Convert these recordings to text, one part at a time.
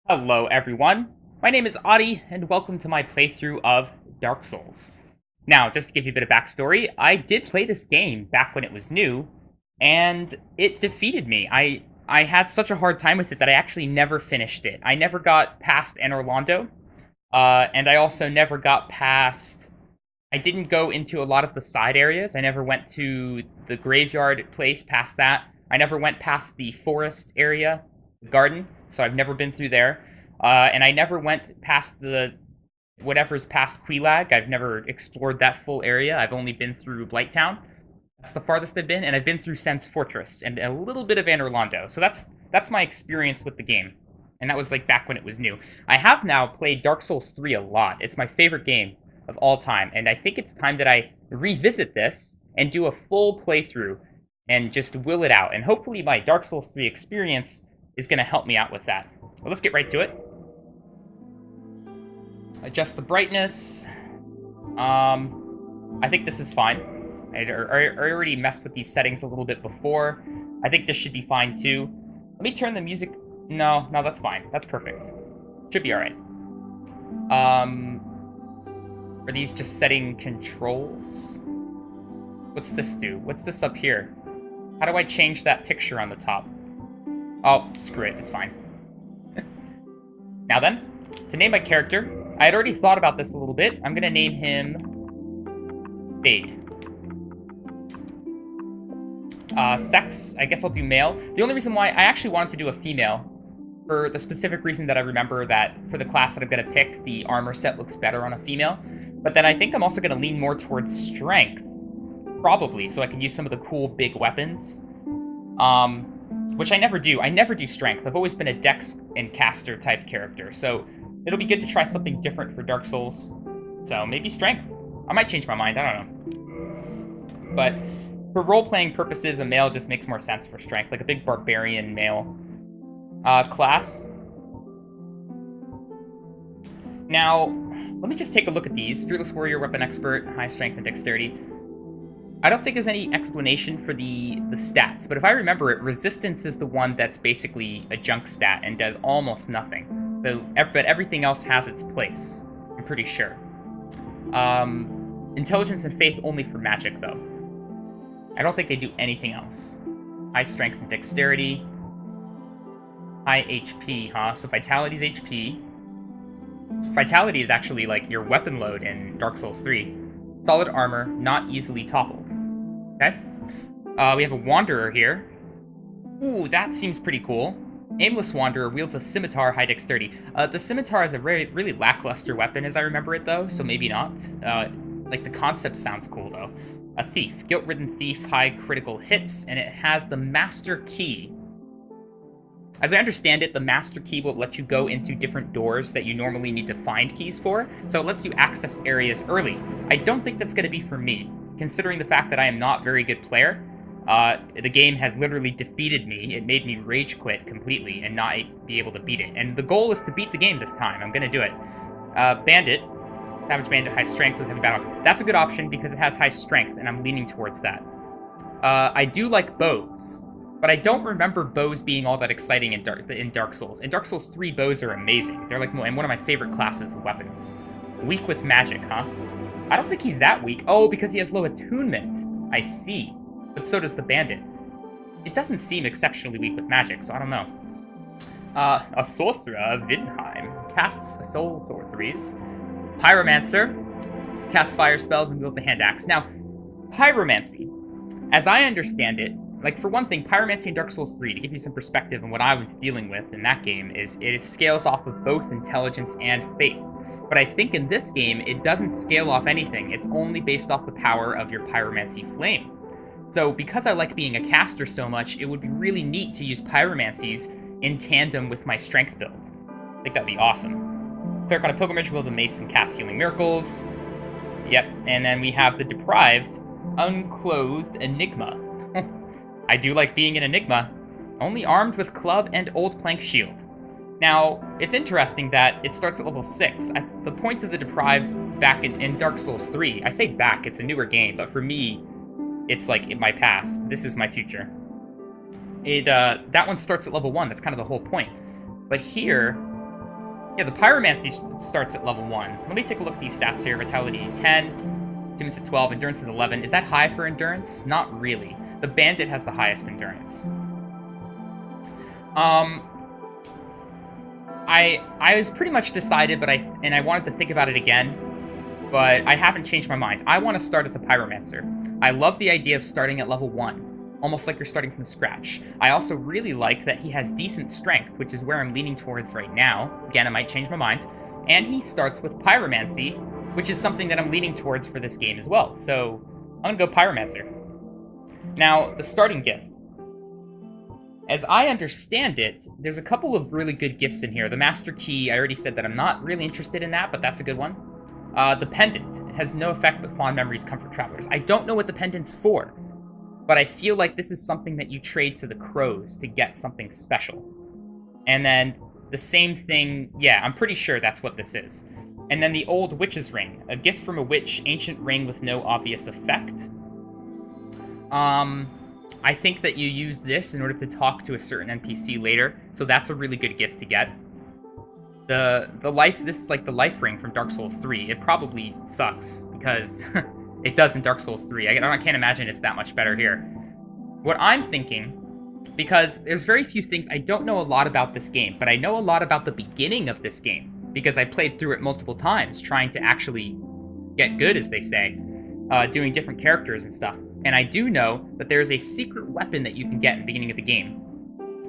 Hello everyone, my name is a.w.t.y, and welcome to my playthrough of Dark Souls. Now, just to give you a bit of backstory, I did play this game back when it was new, and it defeated me. I had such a hard time with it that I actually never finished it. I never got past Anor Londo, and I also never got past... I didn't go into a lot of the side areas. I never went to the graveyard place past that. I never went past the forest area, the garden, so I've never been through there. And I never went past the whatever's past Quelaag. I've never explored that full area. I've only been through Blighttown. That's the farthest I've been, and I've been through Sen's Fortress and a little bit of Anor Londo. So that's my experience with the game. And that was like back when it was new. I have now played Dark Souls 3 a lot. It's my favorite game of all time, and I think it's time that I revisit this and do a full playthrough and just will it out. And hopefully my Dark Souls 3 experience is going to help me out with that. Well, let's get right to it. Adjust the brightness. I think this is fine. I already messed with these settings a little bit before. I think this should be fine too. Let me turn the music... No, that's fine. That's perfect. Should be alright. Are these just setting controls? What's this do? What's this up here? How do I change that picture on the top? Oh, screw it. It's fine. Now then, to name my character, I had already thought about this a little bit. I'm going to name him Fade. Sex, I guess I'll do male. The only reason why I actually wanted to do a female, for the specific reason that I remember that for the class that I'm going to pick, the armor set looks better on a female. But then I think I'm also going to lean more towards strength, probably, so I can use some of the cool big weapons. Which I never do. I never do strength. I've always been a dex and caster type character, so it'll be good to try something different for Dark Souls. So maybe strength. I might change my mind, I don't know. But for role-playing purposes, a male just makes more sense for strength, like a big barbarian male. Class. Now, let me just take a look at these. Fearless Warrior, Weapon Expert, High Strength and Dexterity. I don't think there's any explanation for the stats, but if I remember it, Resistance is the one that's basically a junk stat and does almost nothing. But everything else has its place, I'm pretty sure. Intelligence and Faith only for magic, though. I don't think they do anything else. High Strength and Dexterity. High HP, huh? So Vitality's HP. Vitality is actually like your weapon load in Dark Souls 3. Solid armor, not easily toppled. Okay. We have a Wanderer here. Ooh, that seems pretty cool. Nameless Wanderer wields a scimitar, high dexterity. The scimitar is a really lackluster weapon as I remember it though, so maybe not. Like the concept sounds cool though. A Thief, guilt-ridden thief, high critical hits, and it has the Master Key. As I understand it, the Master Key will let you go into different doors that you normally need to find keys for, so it lets you access areas early. I don't think that's going to be for me, considering the fact that I am not a very good player. The game has literally defeated me. It made me rage quit completely and not be able to beat it. And the goal is to beat the game this time. I'm going to do it. Bandit. Savage Bandit, high strength with heavy battle. That's a good option because it has high strength, and I'm leaning towards that. I do like bows. But I don't remember bows being all that exciting in Dark Souls. In Dark Souls 3, bows are amazing. They're like one of my favorite classes of weapons. Weak with magic, huh? I don't think he's that weak. Oh, because he has low attunement. I see. But so does the bandit. It doesn't seem exceptionally weak with magic, so I don't know. A sorcerer, Vinheim, casts soul sorceries. Pyromancer, casts fire spells and wields a hand axe. Now, pyromancy, as I understand it, like, for one thing, Pyromancy in Dark Souls 3, to give you some perspective on what I was dealing with in that game, is it scales off of both intelligence and faith. But I think in this game, it doesn't scale off anything. It's only based off the power of your Pyromancy flame. So because I like being a caster so much, it would be really neat to use Pyromancies in tandem with my strength build. I think that'd be awesome. Cleric on a Pilgrimage wields a mace and casts healing miracles. Yep, and then we have the Deprived, Unclothed Enigma. I do like being an Enigma, only armed with club and old plank shield. Now, it's interesting that it starts at level 6. At the point of the Deprived back in Dark Souls 3, I say back, it's a newer game, but for me, it's like in my past. This is my future. That one starts at level 1, that's kind of the whole point. But here, Yeah, the Pyromancy starts at level 1. Let me take a look at these stats here. Vitality 10, Attunements at 12, Endurance is 11. Is that high for Endurance? Not really. The Bandit has the highest Endurance. I was pretty much decided, but I wanted to think about it again, but I haven't changed my mind. I want to start as a Pyromancer. I love the idea of starting at level 1, almost like you're starting from scratch. I also really like that he has decent strength, which is where I'm leaning towards right now. Again, I might change my mind. And he starts with Pyromancy, which is something that I'm leaning towards for this game as well. So I'm going to go Pyromancer. Now, the starting gift. As I understand it, there's a couple of really good gifts in here. The Master Key, I already said that I'm not really interested in that, but that's a good one. The Pendant. It has no effect but fond memories comfort travelers. I don't know what the Pendant's for, but I feel like this is something that you trade to the crows to get something special. And then the same thing, yeah, I'm pretty sure that's what this is. And then the Old Witch's Ring. A gift from a witch, ancient ring with no obvious effect. I think that you use this in order to talk to a certain NPC later, so that's a really good gift to get. The life, this is like the life ring from Dark Souls 3. It probably sucks, because it does in Dark Souls 3. I can't imagine it's that much better here. What I'm thinking, because there's very few things, I don't know a lot about this game, but I know a lot about the beginning of this game, because I played through it multiple times, trying to actually get good, as they say, doing different characters and stuff. And I do know that there's a secret weapon that you can get in the beginning of the game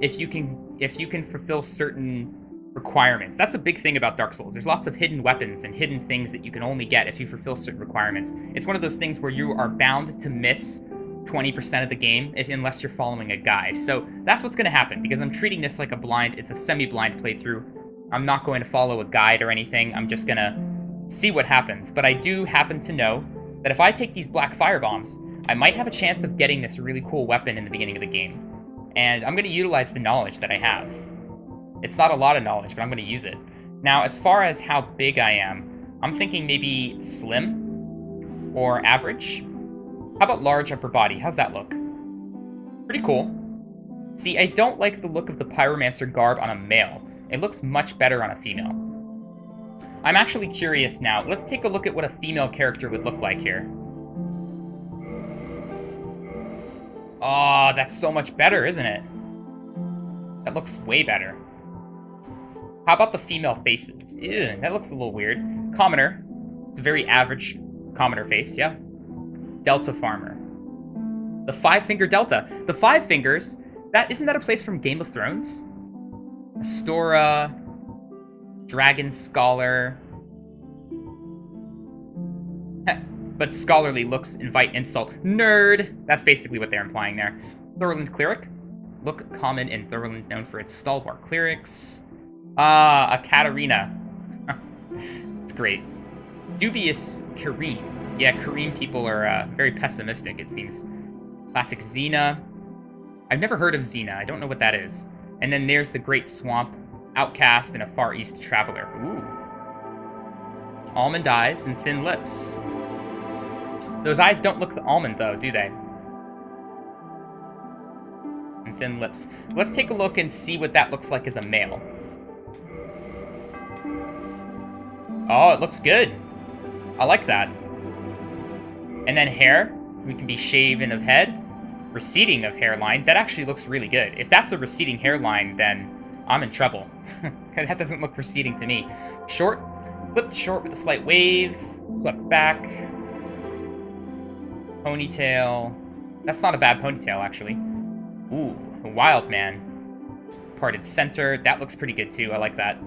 if you can fulfill certain requirements. That's a big thing about Dark Souls. There's lots of hidden weapons and hidden things that you can only get if you fulfill certain requirements. It's one of those things where you are bound to miss 20% of the game unless you're following a guide. So that's what's going to happen, because I'm treating this like it's a semi-blind playthrough. I'm not going to follow a guide or anything. I'm just going to see what happens. But I do happen to know that if I take these black fire bombs, I might have a chance of getting this really cool weapon in the beginning of the game. And I'm going to utilize the knowledge that I have. It's not a lot of knowledge, but I'm going to use it. Now, as far as how big I am, I'm thinking maybe slim or average. How about large upper body? How's that look? Pretty cool. See, I don't like the look of the Pyromancer garb on a male. It looks much better on a female. I'm actually curious now. Let's take a look at what a female character would look like here. Oh, that's so much better, isn't it? That looks way better. How about the female faces? Ew, that looks a little weird. Commoner. It's a very average commoner face, yeah. Delta Farmer. The Five-Finger Delta. The Five Fingers, isn't that a place from Game of Thrones? Astora, Dragon Scholar. But scholarly looks invite insult. Nerd! That's basically what they're implying there. Thurland Cleric. Look common in Thurland, known for its stalwart clerics. A Katarina. It's great. Dubious Kareem. Yeah, Kareem people are very pessimistic, it seems. Classic Xena. I've never heard of Xena. I don't know what that is. And then there's the Great Swamp, Outcast, and a Far East Traveler. Ooh. Almond eyes and thin lips. Those eyes don't look almond, though, do they? And thin lips. Let's take a look and see what that looks like as a male. Oh, it looks good. I like that. And then hair. We can be shaven of head. Receding of hairline. That actually looks really good. If that's a receding hairline, then I'm in trouble. That doesn't look receding to me. Short. Clipped short with a slight wave. Swept back. Ponytail. That's not a bad ponytail, actually. Ooh, a wild man. Parted center. That looks pretty good, too. I like that.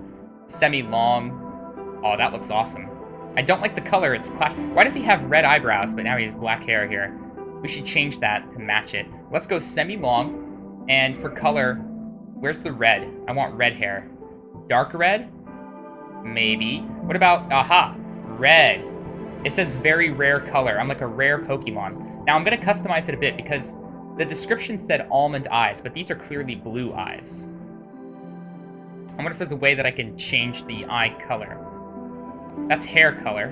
Semi-long. Oh, that looks awesome. I don't like the color. It's clash. Why does he have red eyebrows, but now he has black hair here? We should change that to match it. Let's go semi-long. And for color, where's the red? I want red hair. Dark red? Maybe. What about, aha, red. It says very rare color. I'm like a rare Pokemon. Now I'm going to customize it a bit because the description said almond eyes, but these are clearly blue eyes. I wonder if there's a way that I can change the eye color. That's hair color.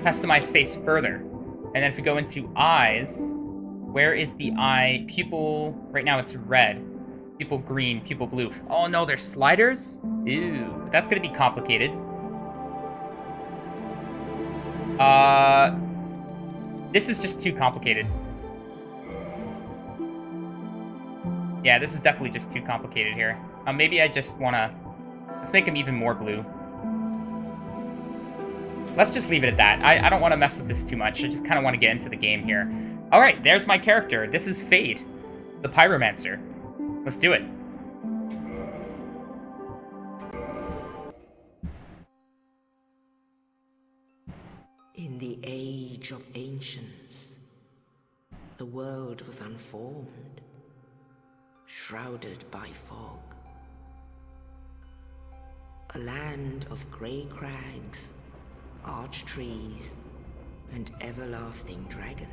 Customize face further. And then if we go into eyes, where is the eye? Pupil, right now it's red. Pupil green, pupil blue. Oh no, they're sliders? Ew, that's gonna be complicated. This is just too complicated. Yeah, this is definitely just too complicated here. Maybe I just wanna... Let's make him even more blue. Let's just leave it at that. I don't want to mess with this too much. I just kind of want to get into the game here. All right, there's my character. This is Fade, the Pyromancer. Let's do it. In the age of ancients, the world was unformed, shrouded by fog. A land of grey crags, arch trees, and everlasting dragons.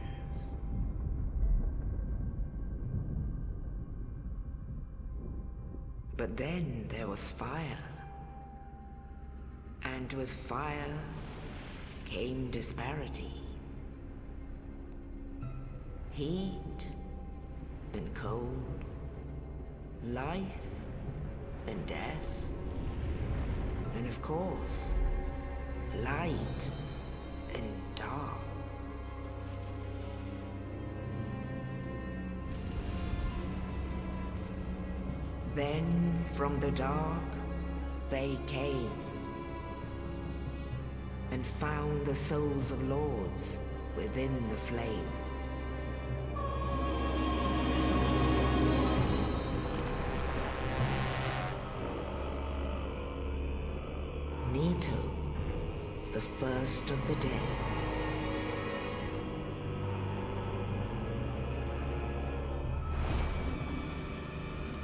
But then there was fire, and with fire came disparity. Heat and cold, life and death, and of course, light and dark. Then from the dark they came and found the souls of lords within the flame. Nito, the first of the dead.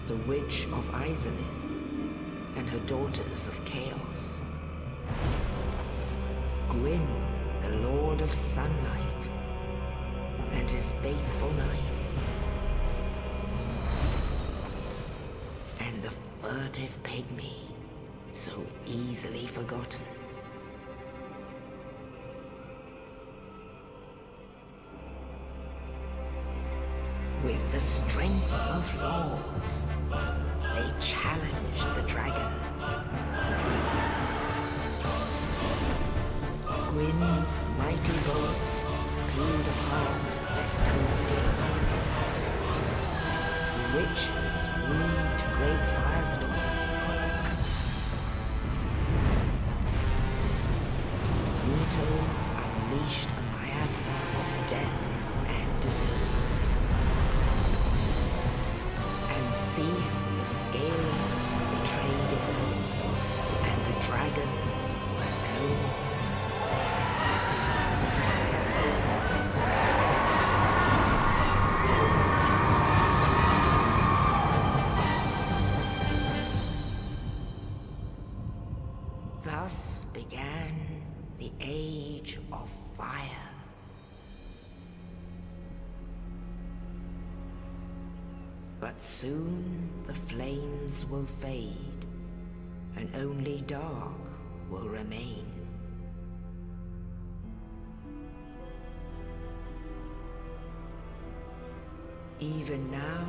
The Witch of Izalith and her daughters of Chaos. Gwyn, the Lord of Sunlight, and his faithful knights. And the furtive pygmy, so easily forgotten. With the strength of lords, they challenged the dragons. Gwyn's mighty bolts peeled apart their stone skins. The witches weaved great firestorms. Nito unleashed a miasma of death and disease. And Seath, the Scaleless, betrayed his own, and the dragons were no more. Thus began the Age of Fire. But soon the flames will fade, and only dark will remain. Even now,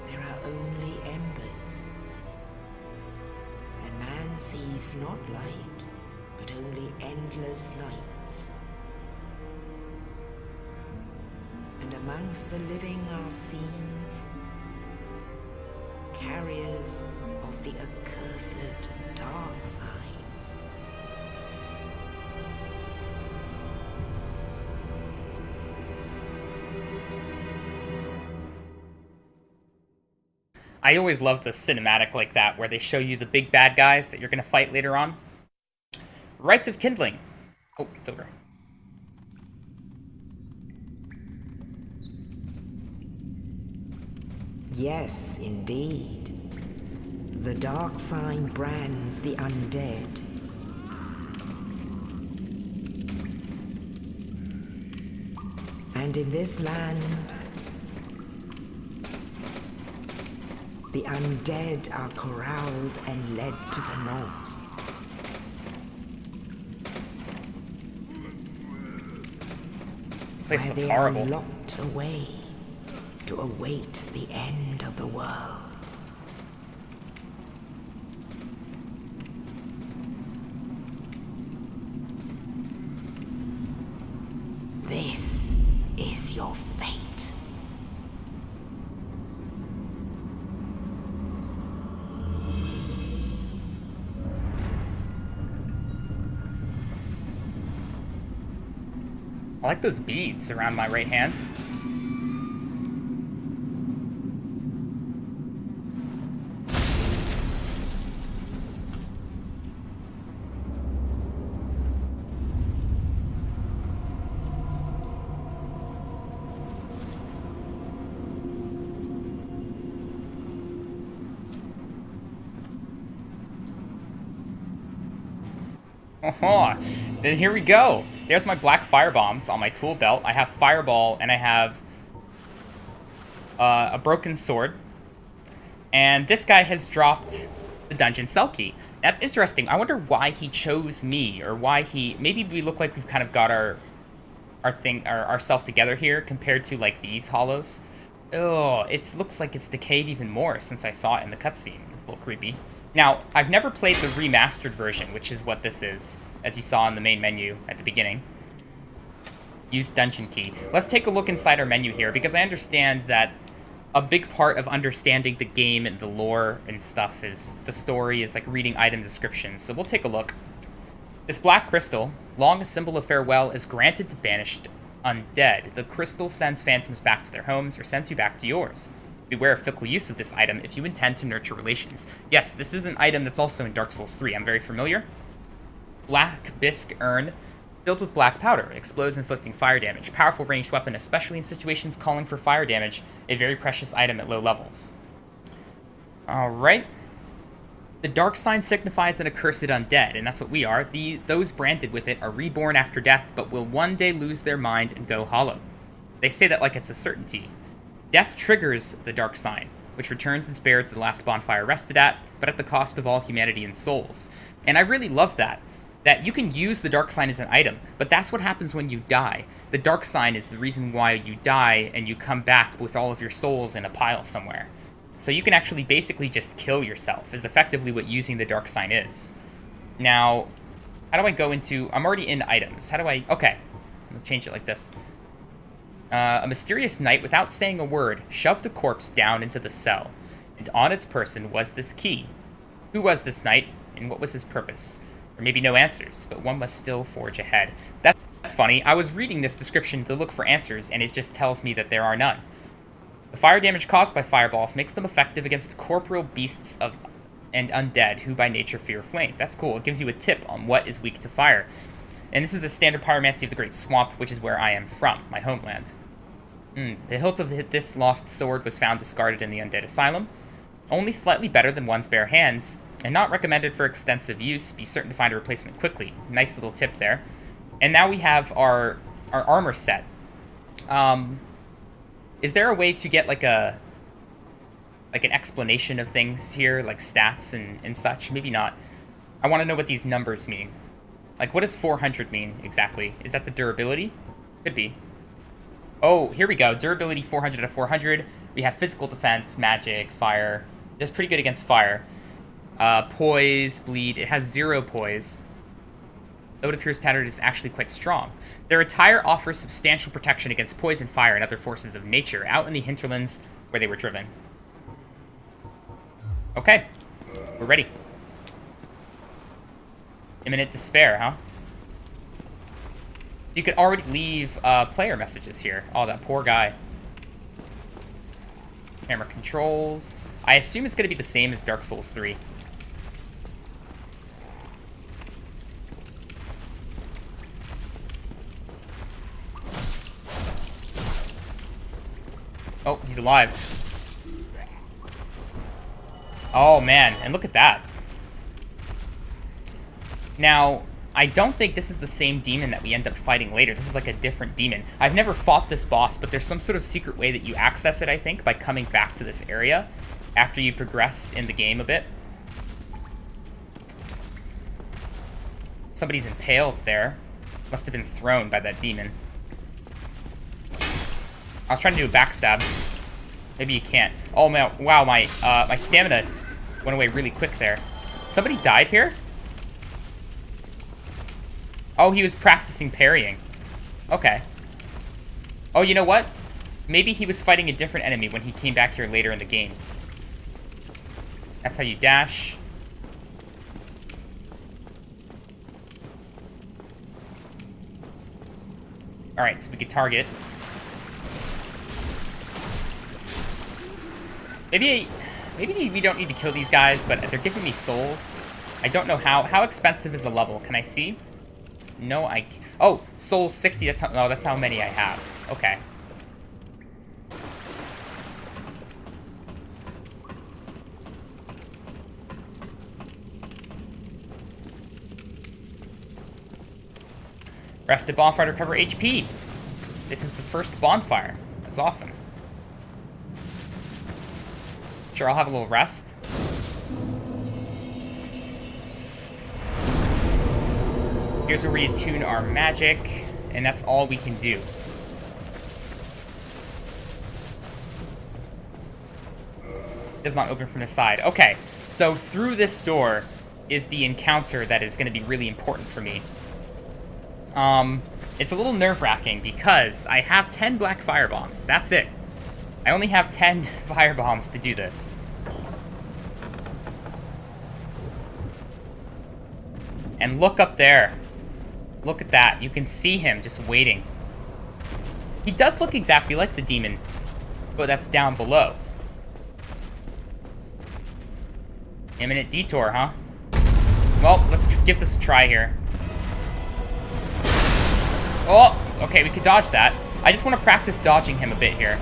there are only embers. And man sees not light, but only endless nights. And amongst the living are seen carriers of the accursed dark side. I always love the cinematic like that, where they show you the big bad guys that you're going to fight later on. Rites of Kindling. Oh, it's over. Yes, indeed. The dark sign brands the undead. And in this land, the undead are corralled and led to the north. This place where looks they horrible. are locked away to await the end of the world. I like those beads around my right hand. Oh, then here we go. There's my black fire bombs on my tool belt. I have fireball and I have a broken sword. And this guy has dropped the dungeon cell key. That's interesting. I wonder why he chose me, or why he... Maybe we look like we've kind of got ourself together here compared to like these hollows. Oh, it looks like it's decayed even more since I saw it in the cutscene. It's a little creepy. Now, I've never played the remastered version, which is what this is, as you saw in the main menu at the beginning. Use dungeon key. Let's take a look inside our menu here, because I understand that a big part of understanding the game and the lore and stuff is the story, is like reading item descriptions. So we'll take a look. This black crystal, long a symbol of farewell, is granted to banished undead. The crystal sends phantoms back to their homes or sends you back to yours. Beware of fickle use of this item if you intend to nurture relations. Yes, this is an item that's also in Dark Souls 3. I'm very familiar. Black bisque urn, filled with black powder, explodes inflicting fire damage. Powerful ranged weapon, especially in situations calling for fire damage. A very precious item at low levels. Alright. The dark sign signifies an accursed undead, and that's what we are. Those branded with it are reborn after death, but will one day lose their mind and go hollow. They say that like it's a certainty. Death triggers the dark sign, which returns its bearer to the last bonfire rested at, but at the cost of all humanity and souls. And I really love that you can use the dark sign as an item, but that's what happens when you die. The dark sign is the reason why you die, and you come back with all of your souls in a pile somewhere. So you can actually basically just kill yourself, is effectively what using the dark sign is. Now, how do I go into... I'm already in items. How do I... Okay, I'll change it like this. A mysterious knight, without saying a word, shoved a corpse down into the cell, and on its person was this key. Who was this knight, and what was his purpose? There may be no answers, but one must still forge ahead. That's funny. I was reading this description to look for answers, and it just tells me that there are none. The fire damage caused by fireballs makes them effective against corporeal beasts and undead, who by nature fear flame. That's cool. It gives you a tip on what is weak to fire. And this is a standard pyromancy of the Great Swamp, which is where I am from, my homeland. The hilt of this lost sword was found discarded in the Undead Asylum. Only slightly better than one's bare hands, and not recommended for extensive use. Be certain to find a replacement quickly. Nice little tip there. And now we have our armor set. Is there a way to get like an explanation of things here, like stats and such? Maybe not. I want to know what these numbers mean. Like, what does 400 mean exactly? Is that the durability? Could be. Oh, here we go. Durability 400 out of 400. We have physical defense, magic, fire. It does pretty good against fire. Poise, bleed. It has 0 poise. Though it appears tattered, is actually quite strong. Their attire offers substantial protection against poison, fire, and other forces of nature out in the hinterlands where they were driven. Okay, we're ready. Imminent despair, huh? You could already leave player messages here. Oh, that poor guy. Camera controls. I assume it's going to be the same as Dark Souls 3. Oh, he's alive. Oh, man. And look at that. Now, I don't think this is the same demon that we end up fighting later. This is like a different demon. I've never fought this boss, but there's some sort of secret way that you access it, I think, by coming back to this area after you progress in the game a bit. Somebody's impaled there. Must have been thrown by that demon. I was trying to do a backstab. Maybe you can't. Oh, man. Wow, my stamina went away really quick there. Somebody died here? Oh, he was practicing parrying. Okay. Oh, you know what? Maybe he was fighting a different enemy when he came back here later in the game. That's how you dash. Alright, so we could target. Maybe we don't need to kill these guys, but they're giving me souls. I don't know how. How expensive is a level? Can I see? No, oh, soul 60. That's how many I have. Okay. Rested bonfire to recover HP. This is the first bonfire. That's awesome. Sure, I'll have a little rest. Here's where we attune our magic, and that's all we can do. Does not open from the side. Okay, so through this door is the encounter that is going to be really important for me. It's a little nerve-wracking because I have 10 black firebombs. That's it. I only have 10 firebombs to do this. And look up there. Look at that. You can see him just waiting. He does look exactly like the demon, but that's down below. Imminent detour, huh? Well, let's give this a try here. Oh, okay, we could dodge that. I just want to practice dodging him a bit here.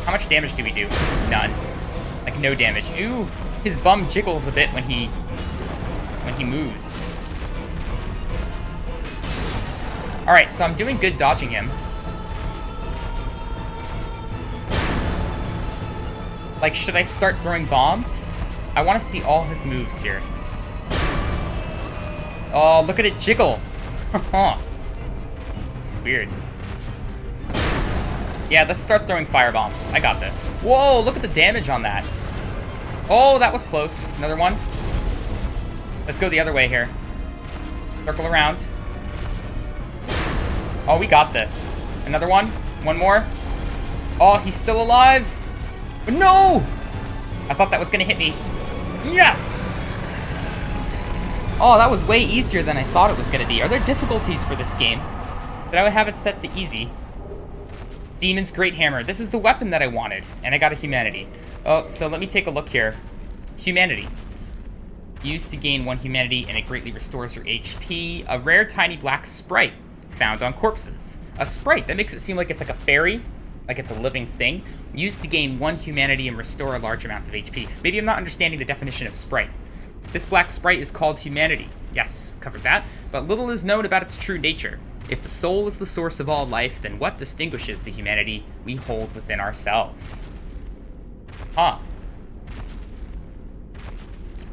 How much damage do we do? None. Like, no damage. Ooh, his bum jiggles a bit when he moves. Alright, so I'm doing good dodging him. Like, should I start throwing bombs? I want to see all his moves here. Oh, look at it jiggle. It's weird. Yeah, let's start throwing firebombs. I got this. Whoa, look at the damage on that. Oh, that was close. Another one. Let's go the other way here. Circle around. Oh, we got this. Another one. One more. Oh, he's still alive. No! I thought that was going to hit me. Yes! Oh, that was way easier than I thought it was going to be. Are there difficulties for this game? Did I have it set to easy? Demon's Great Hammer. This is the weapon that I wanted, and I got a humanity. Oh, so let me take a look here. Humanity. Used to gain 1 humanity, and it greatly restores your HP. A rare tiny black sprite found on corpses. A sprite, that makes it seem like it's like a fairy, like it's a living thing. Used to gain 1 humanity and restore a large amount of HP. Maybe I'm not understanding the definition of sprite. This black sprite is called humanity. Yes, covered that. But little is known about its true nature. If the soul is the source of all life, then what distinguishes the humanity we hold within ourselves? Huh.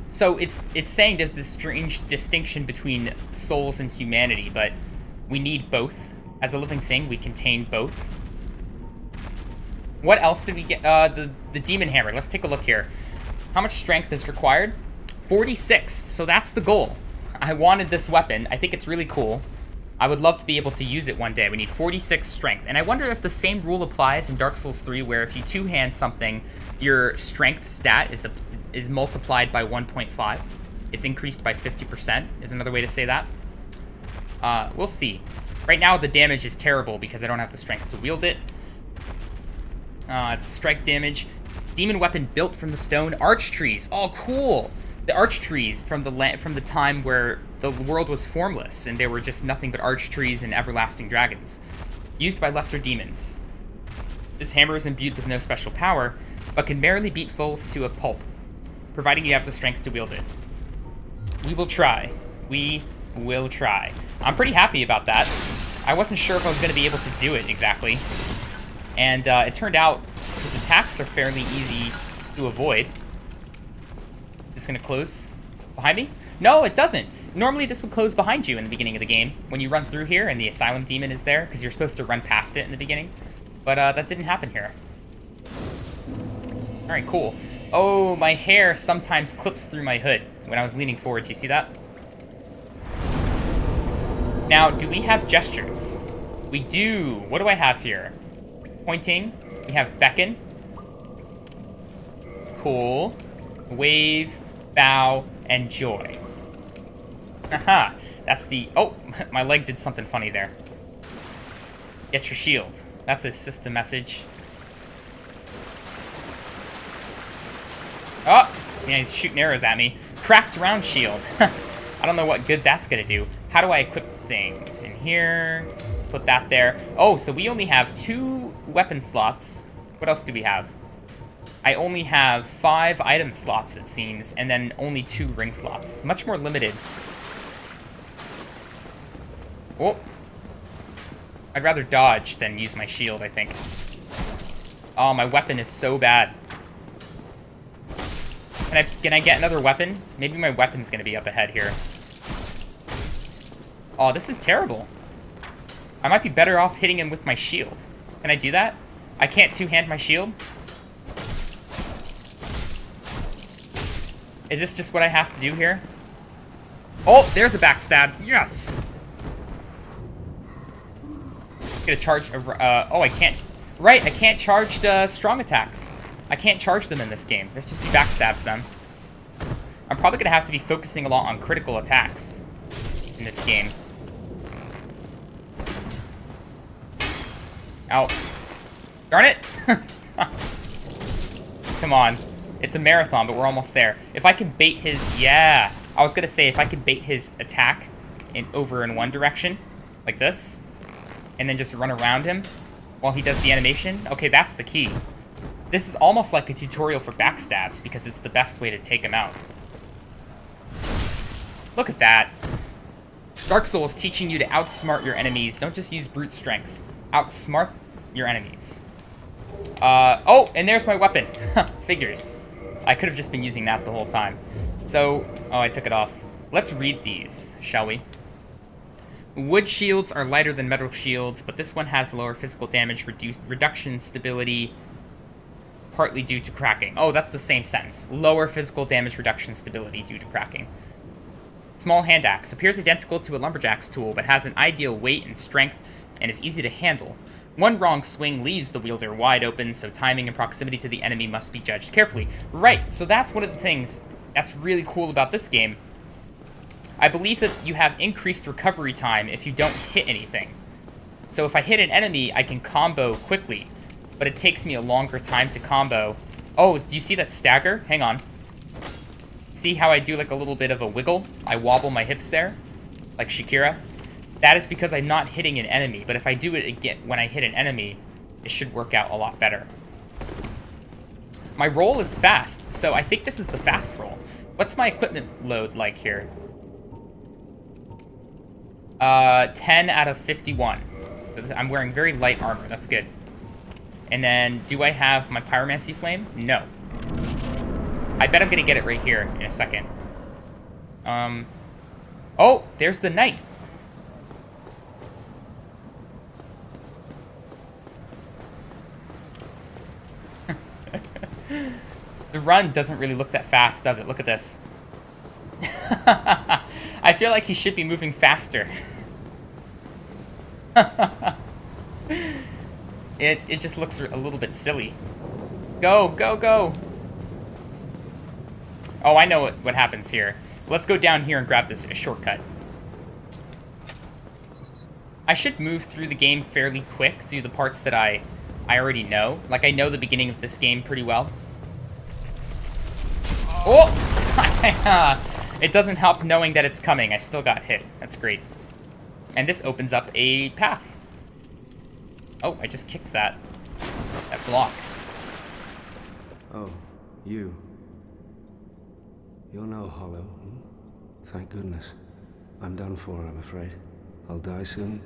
So it's saying there's this strange distinction between souls and humanity, but we need both. As a living thing, we contain both. What else did we get? The demon hammer. Let's take a look here. How much strength is required? 46. So that's the goal. I wanted this weapon. I think it's really cool. I would love to be able to use it one day. We need 46 strength. And I wonder if the same rule applies in Dark Souls 3, where if you two-hand something, your strength stat is multiplied by 1.5. It's increased by 50%, is another way to say that. We'll see. Right now, the damage is terrible because I don't have the strength to wield it. It's strike damage. Demon weapon built from the stone arch trees. Oh, cool! The arch trees from the time where the world was formless and there were just nothing but arch trees and everlasting dragons. Used by lesser demons. This hammer is imbued with no special power, but can merely beat foes to a pulp, providing you have the strength to wield it. We will try. We will try. I'm pretty happy about that. I wasn't sure if I was going to be able to do it exactly. And it turned out his attacks are fairly easy to avoid. It's going to close behind me? No, it doesn't. Normally this would close behind you in the beginning of the game when you run through here and the Asylum demon is there, because you're supposed to run past it in the beginning. But that didn't happen here. Alright, cool. Oh, my hair sometimes clips through my hood when I was leaning forward. Do you see that? Now, do we have gestures? We do. What do I have here? Pointing. We have beckon. Cool. Wave, bow, and joy. Aha. That's the... Oh, my leg did something funny there. Get your shield. That's a system message. Oh! Yeah, he's shooting arrows at me. Cracked round shield. I don't know what good that's gonna do. How do I equip things? In here. Let's put that there. Oh, so we only have 2 weapon slots. What else do we have? I only have 5 item slots, it seems, and then only 2 ring slots. Much more limited. Oh. I'd rather dodge than use my shield, I think. Oh, my weapon is so bad. Can I get another weapon? Maybe my weapon's gonna be up ahead here. Oh, this is terrible. I might be better off hitting him with my shield. Can I do that? I can't two-hand my shield? Is this just what I have to do here? Oh, there's a backstab. Yes! Get a charge. Oh, I can't. Right, I can't charge the strong attacks. I can't charge them in this game. This just backstabs them. I'm probably going to have to be focusing a lot on critical attacks in this game. Ow. Darn it! Come on. It's a marathon, but we're almost there. If I can bait his... Yeah! I was going to say, if I can bait his attack over in one direction, like this, and then just run around him while he does the animation, okay, that's the key. This is almost like a tutorial for backstabs, because it's the best way to take him out. Look at that. Dark Souls teaching you to outsmart your enemies. Don't just use brute strength. Outsmart your enemies. Oh, and there's my weapon. Figures. I could have just been using that the whole time. So, oh, I took it off. Let's read these, shall we? Wood shields are lighter than metal shields, but this one has lower physical damage, reduction stability, partly due to cracking. Oh, that's the same sentence. Lower physical damage reduction stability due to cracking. Small hand axe. Appears identical to a lumberjack's tool, but has an ideal weight and strength and is easy to handle. One wrong swing leaves the wielder wide open, so timing and proximity to the enemy must be judged carefully. Right, so that's one of the things that's really cool about this game. I believe that you have increased recovery time if you don't hit anything. So if I hit an enemy, I can combo quickly, but it takes me a longer time to combo. Oh, do you see that stagger? Hang on. See how I do like a little bit of a wiggle? I wobble my hips there, like Shakira. That is because I'm not hitting an enemy, but if I do it again when I hit an enemy, it should work out a lot better. My roll is fast, so I think this is the fast roll. What's my equipment load like here? 10 out of 51. I'm wearing very light armor, that's good. And then, do I have my pyromancy flame? No. I bet I'm gonna get it right here in a second. Oh, there's the knight. The run doesn't really look that fast, does it? Look at this. I feel like he should be moving faster. It just looks a little bit silly. Go, go, go! Oh, I know what happens here. Let's go down here and grab this shortcut. I should move through the game fairly quick through the parts that I already know. Like, I know the beginning of this game pretty well. Oh! It doesn't help knowing that it's coming. I still got hit. That's great. And this opens up a path. Oh, I just kicked that block. Oh, you. You're no hollow. Hmm? Thank goodness. I'm done for, I'm afraid. I'll die soon,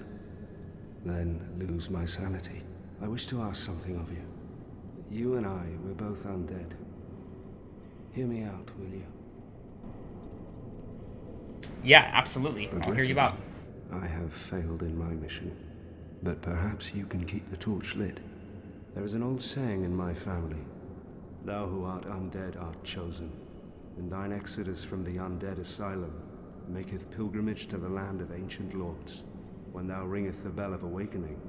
then lose my sanity. I wish to ask something of you. You and I, we're both undead. Hear me out, will you? Yeah, absolutely. I'll hear you out. I have failed in my mission, but perhaps you can keep the torch lit. There is an old saying in my family. Thou who art undead art chosen, and thine exodus from the Undead Asylum maketh pilgrimage to the land of ancient lords. When thou ringeth the bell of awakening,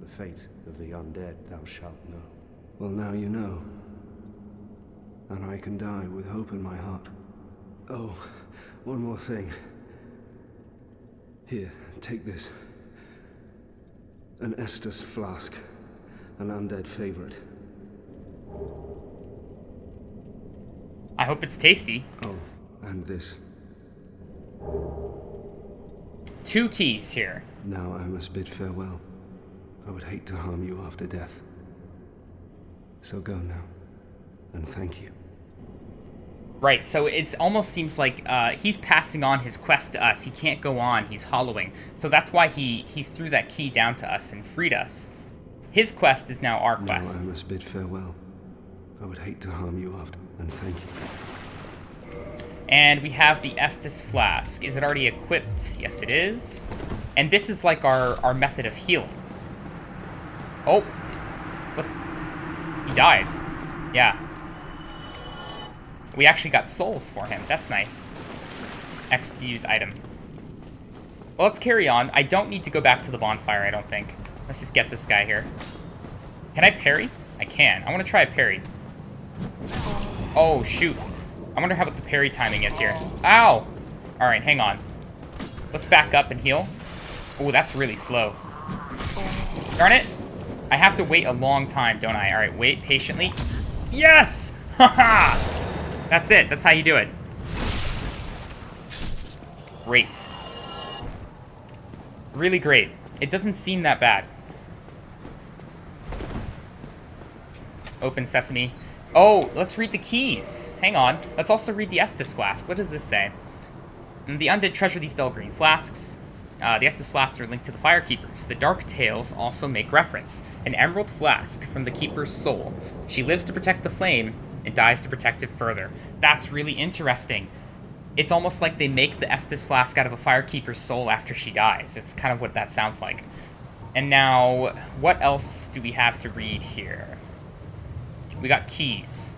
the fate of the undead thou shalt know. Well, now you know, and I can die with hope in my heart. Oh, one more thing. Here, take this. An Estus flask. An undead favorite. I hope it's tasty. Oh, and this. 2 keys here. Now I must bid farewell. I would hate to harm you after death. So go now, and thank you. Right, so it almost seems like he's passing on his quest to us. He can't go on, he's hollowing. So that's why he threw that key down to us and freed us. His quest is now our quest. Now I must bid farewell. I would hate to harm you after, and thank you. And we have the Estus flask. Is it already equipped? Yes, it is. And this is like our method of healing. Oh, what? He died. Yeah. We actually got souls for him. That's nice. X to use item. Well, let's carry on. I don't need to go back to the bonfire, I don't think. Let's just get this guy here. Can I parry? I can. I want to try a parry. Oh, shoot. I wonder how what the parry timing is here. Ow! Alright, hang on. Let's back up and heal. Oh, that's really slow. Darn it! I have to wait a long time, don't I? Alright, wait patiently. Yes! Haha! That's it. That's how you do it. Great. Really great. It doesn't seem that bad. Open sesame. Oh, let's read the keys. Hang on. Let's also read the Estus flask. What does this say? The undead treasure these dull green flasks. The Estus flasks are linked to the Firekeepers. The Dark Tales also make reference. An emerald flask from the Keeper's soul. She lives to protect the flame and dies to protect it further. That's really interesting. It's almost like they make the Estus flask out of a Firekeeper's soul after she dies. It's kind of what that sounds like. And now, what else do we have to read here? We got keys.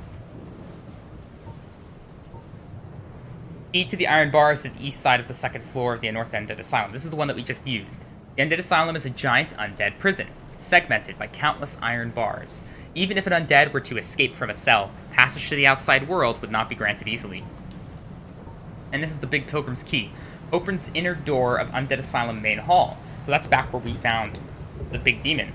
Key to the iron bar is at the east side of the second floor of the North Undead Asylum. This is the one that we just used. The Undead Asylum is a giant undead prison, segmented by countless iron bars. Even if an undead were to escape from a cell, passage to the outside world would not be granted easily. And this is the Big Pilgrim's Key. Opens inner door of Undead Asylum main hall. So that's back where we found the big demon.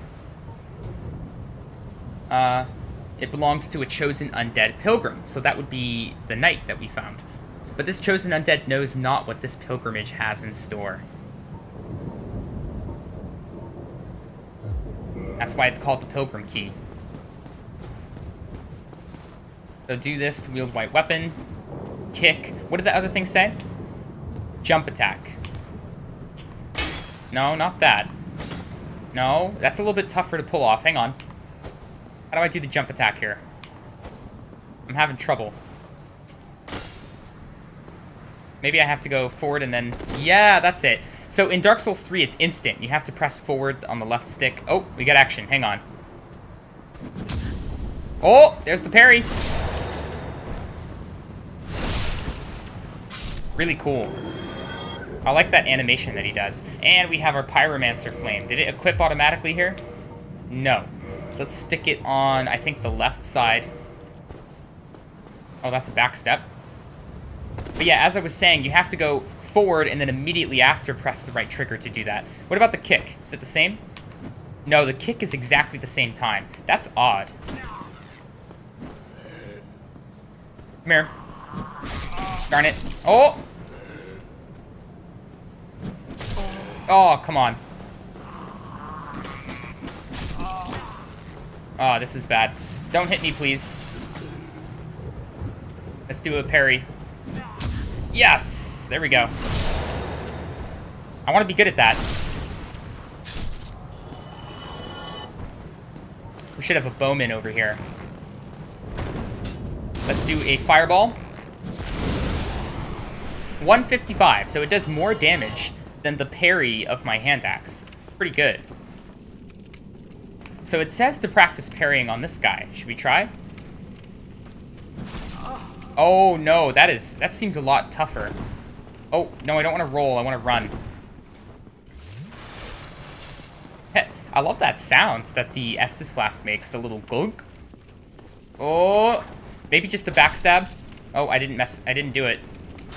It belongs to a chosen undead pilgrim. So that would be the knight that we found. But this chosen undead knows not what this pilgrimage has in store. That's why it's called the Pilgrim Key. So do this to wield white weapon. Kick. What did the other thing say? Jump attack. No, not that. No, that's a little bit tougher to pull off. Hang on. How do I do the jump attack here? I'm having trouble. Maybe I have to go forward and then... Yeah, that's it. So in Dark Souls 3, it's instant. You have to press forward on the left stick. Oh, we got action. Hang on. Oh, there's the parry. Really cool. I like that animation that he does. And we have our Pyromancer Flame. Did it equip automatically here? No. So let's stick it on, I think, the left side. Oh, that's a back step. But yeah, as I was saying, you have to go forward and then immediately after press the right trigger to do that. What about the kick? Is it the same? No, the kick is exactly the same time. That's odd. Come here. Darn it. Oh! Oh, come on. Oh, this is bad. Don't hit me, please. Let's do a parry. Yes! There we go. I want to be good at that. We should have a bowman over here. Let's do a fireball. 155, so it does more damage than the parry of my hand axe. It's pretty good. So it says to practice parrying on this guy. Should we try? Oh no, that seems a lot tougher. Oh, no, I don't want to roll, I want to run. I love that sound that the Estus flask makes, the little gunk. Oh, maybe just a backstab. Oh, I didn't do it.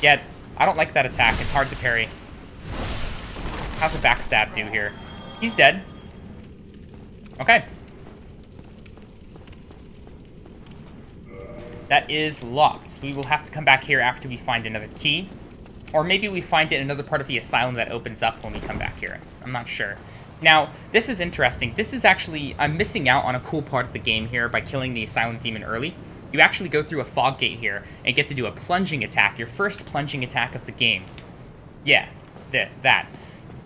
Yeah, I don't like that attack, it's hard to parry. How's a backstab do here? He's dead. Okay. That is locked. So we will have to come back here after we find another key. Or maybe we find it in another part of the asylum that opens up when we come back here. I'm not sure. Now, this is interesting. This is actually... I'm missing out on a cool part of the game here by killing the asylum demon early. You actually go through a fog gate here and get to do a plunging attack. Your first plunging attack of the game. Yeah, that.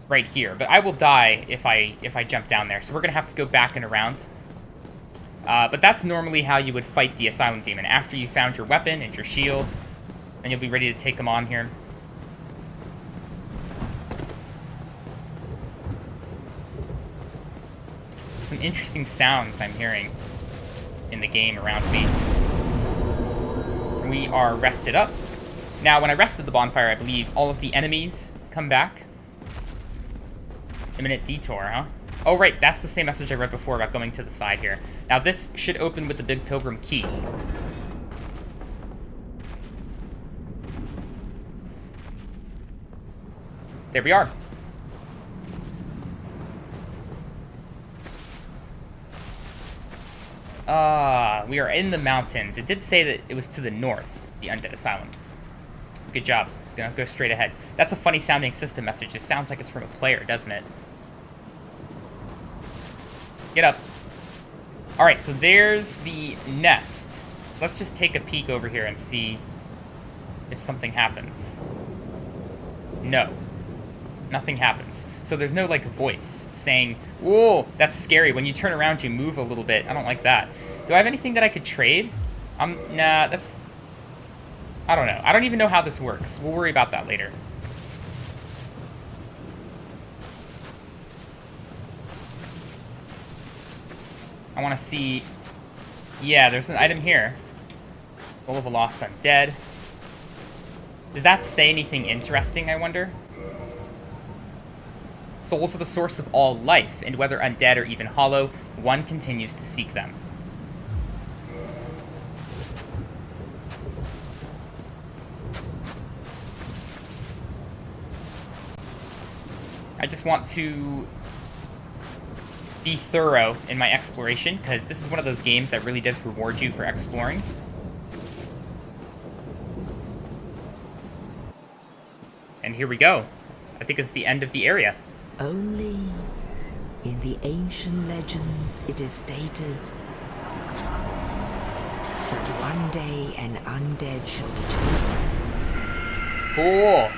Right here. But I will die if I jump down there. So we're going to have to go back and around. But that's normally how you would fight the asylum demon. After you found your weapon and your shield, and you'll be ready to take them on here. Some interesting sounds I'm hearing in the game around me. We are rested up. Now, when I rested the bonfire, I believe all of the enemies come back. Imminent detour, huh? Oh, right, that's the same message I read before about going to the side here. Now, this should open with the Big Pilgrim key. There we are. We are in the mountains. It did say that it was to the north, the Undead Asylum. Good job. Go straight ahead. That's a funny sounding system message. It sounds like it's from a player, doesn't it? Get up. Alright, so there's the nest. Let's just take a peek over here and see if something happens. No. Nothing happens. So there's no, like, voice saying, whoa, that's scary. When you turn around, you move a little bit. I don't like that. Do I have anything that I could trade? Nah, that's... I don't know. I don't even know how this works. We'll worry about that later. I want to see... Yeah, there's an item here. Soul of a Lost Undead. Does that say anything interesting, I wonder? Souls are the source of all life, and whether undead or even hollow, one continues to seek them. I just want to be thorough in my exploration, because this is one of those games that really does reward you for exploring. And here we go. I think it's the end of the area. Only in the ancient legends it is stated that one day an undead shall be chosen. Cool.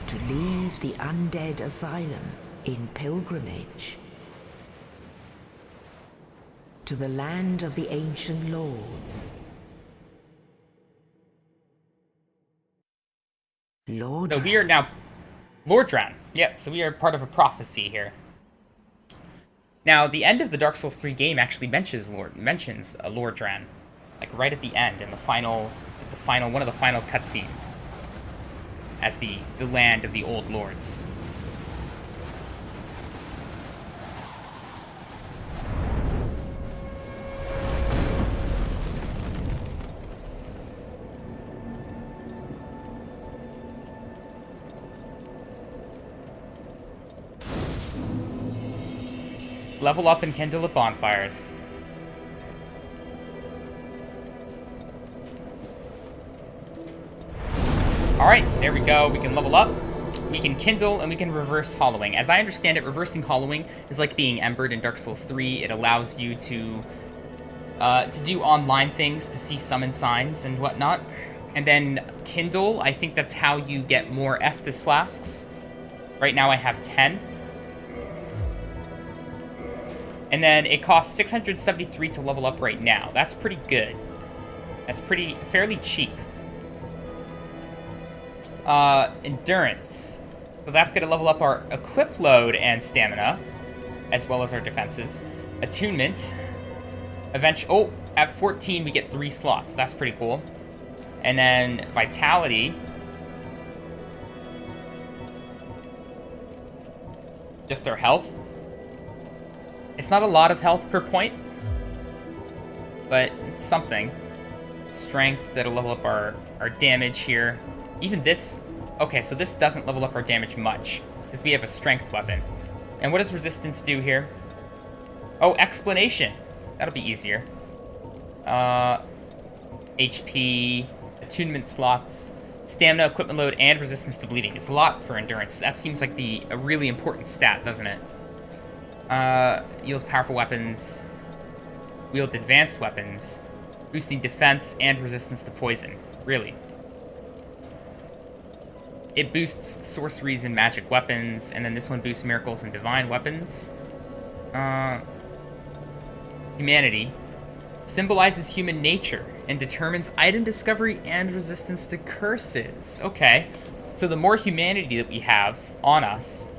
To leave the Undead Asylum in pilgrimage to the land of the ancient lords. So we are now Lordran. Yep, so we are part of a prophecy here. Now, the end of the Dark Souls 3 game actually mentions Lordran, like right at the end, in the final, one of the final cutscenes, as the land of the old lords. Level up and kindle at bonfires. Alright, there we go. We can level up, we can kindle, and we can reverse hollowing. As I understand it, reversing hollowing is like being embered in Dark Souls 3. It allows you to do online things, to see summon signs and whatnot. And then kindle, I think that's how you get more Estus flasks. Right now I have 10. And then it costs 673 to level up right now. That's pretty good. That's fairly cheap. Endurance. So that's going to level up our equip load and stamina, as well as our defenses. Attunement. At 14 we get 3 slots. That's pretty cool. And then vitality. Just our health. It's not a lot of health per point, but it's something. Strength, that'll level up our damage here. Even this... Okay, so this doesn't level up our damage much. because we have a strength weapon. And what does resistance do here? Oh, explanation. That'll be easier. HP, attunement slots, stamina, equipment load, and resistance to bleeding. It's a lot for endurance. That seems like a really important stat, doesn't it? Yield powerful weapons, wield advanced weapons, boosting defense and resistance to poison. Really. It boosts sorceries and magic weapons, and then this one boosts miracles and divine weapons. Humanity symbolizes human nature and determines item discovery and resistance to curses. Okay, so the more humanity that we have on us,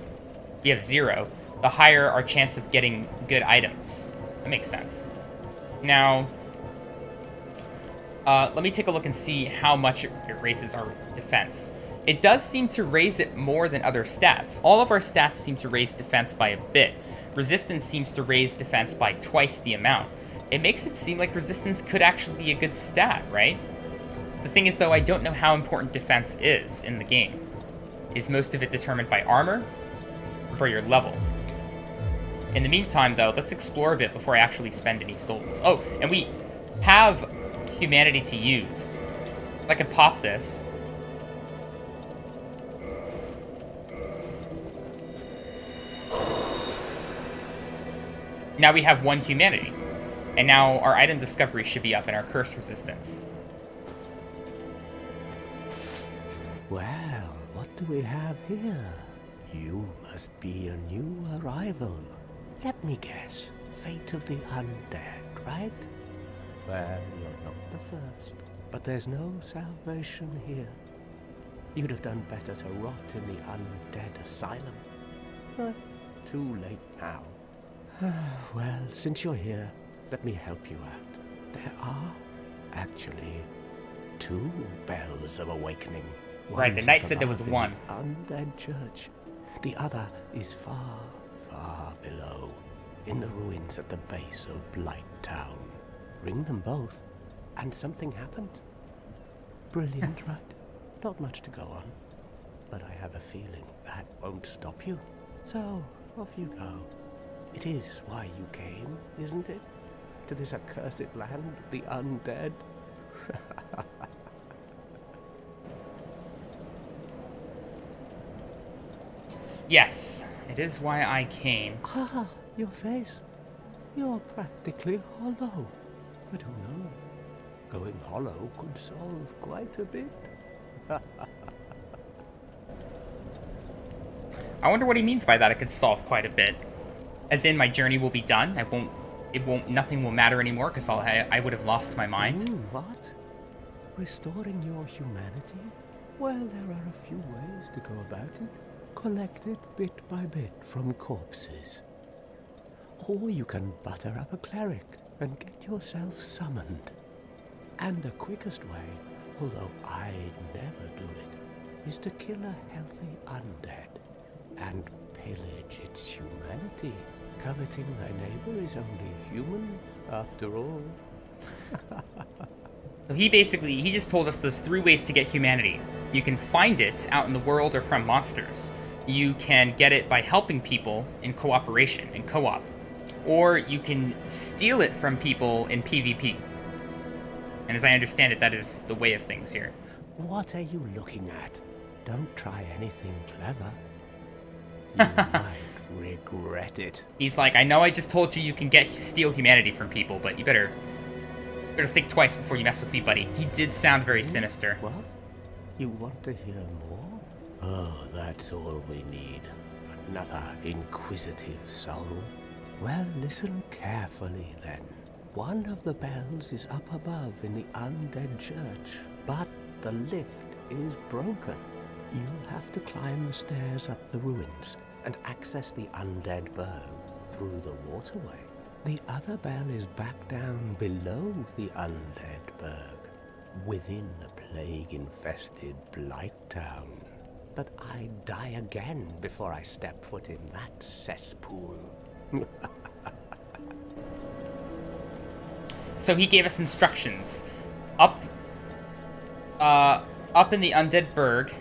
we have 0, the higher our chance of getting good items. That makes sense. Now, let me take a look and see how much it raises our defense. It does seem to raise it more than other stats. All of our stats seem to raise defense by a bit. Resistance seems to raise defense by twice the amount. It makes it seem like resistance could actually be a good stat, right? The thing is, though, I don't know how important defense is in the game. Is most of it determined by armor or by your level? In the meantime, though, let's explore a bit before I actually spend any souls. Oh, and we have humanity to use. If I could pop this. Now we have 1 humanity. And now our item discovery should be up and our curse resistance. Well, what do we have here? You must be a new arrival. Let me guess. Fate of the undead, right? Well, you're not the first. But there's no salvation here. You'd have done better to rot in the Undead Asylum. But too late now. Well, since you're here, let me help you out. There are, actually, 2 bells of awakening. Right, the One's knight up said there was above in 1. the Undead Church. The other is far, far below, in the ruins at the base of Blight Town. Ring them both, and something happens. Brilliant, right? Not much to go on, but I have a feeling that won't stop you. So, off you go. It is why you came, isn't it? To this accursed land of the undead? Yes, it is why I came. Ah, your face. You're practically hollow. But who knows? Going hollow could solve quite a bit. I wonder what he means by that. It could solve quite a bit. As in, my journey will be done. Nothing will matter anymore because I would have lost my mind. What? Restoring your humanity? Well, there are a few ways to go about it. Collect it bit by bit from corpses. Or you can butter up a cleric and get yourself summoned. And the quickest way, although I'd never do it, is to kill a healthy undead and pillage its humanity. Coveting thy neighbor is only human, after all. So he just told us there's 3 ways to get humanity. You can find it out in the world or from monsters. You can get it by helping people in cooperation, in co-op. Or you can steal it from people in PvP. And as I understand it, that is the way of things here. What are you looking at? Don't try anything clever. You might regret it. He's like, I know I just told you you can steal humanity from people, but you better think twice before you mess with me, buddy. He did sound very sinister. What? You want to hear more? Oh, that's all we need. Another inquisitive soul. Well, listen carefully then. One of the bells is up above in the Undead Church, but the lift is broken. You'll have to climb the stairs up the ruins and access the Undead Burg through the waterway. The other bell is back down below the Undead Burg, within the plague-infested Blight Town. But I'd die again before I step foot in that cesspool. So he gave us instructions. Up in the Undead Burg,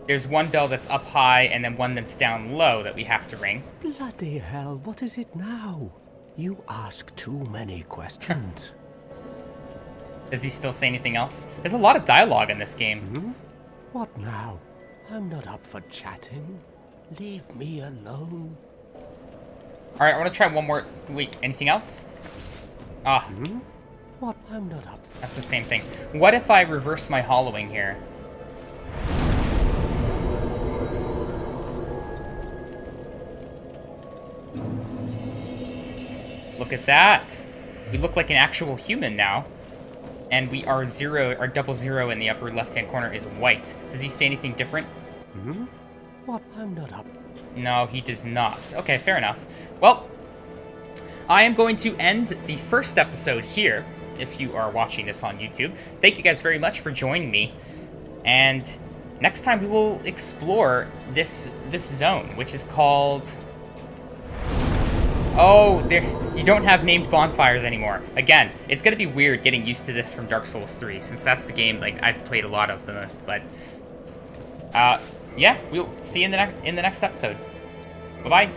There's one bell that's up high and then one that's down low that we have to ring. Bloody hell, what is it now? You ask too many questions. Does he still say anything else? There's a lot of dialogue in this game. What now? I'm not up for chatting. Leave me alone. Alright, I want to try one more. Wait, anything else? Ah, What? I'm not up for... that's the same thing. What if I reverse my hollowing here? Look at that. We look like an actual human now. And we are zero, our double zero in the upper left-hand corner is white. Does he say anything different? What? I'm not up... No, he does not. Okay, fair enough. Well, I am going to end the first episode here, if you are watching this on YouTube. Thank you guys very much for joining me. And next time we will explore this zone, which is called... Oh, there, you don't have named bonfires anymore. Again, it's going to be weird getting used to this from Dark Souls 3, since that's the game like I've played a lot of the most. But, yeah, we'll see you in the next episode. Bye-bye.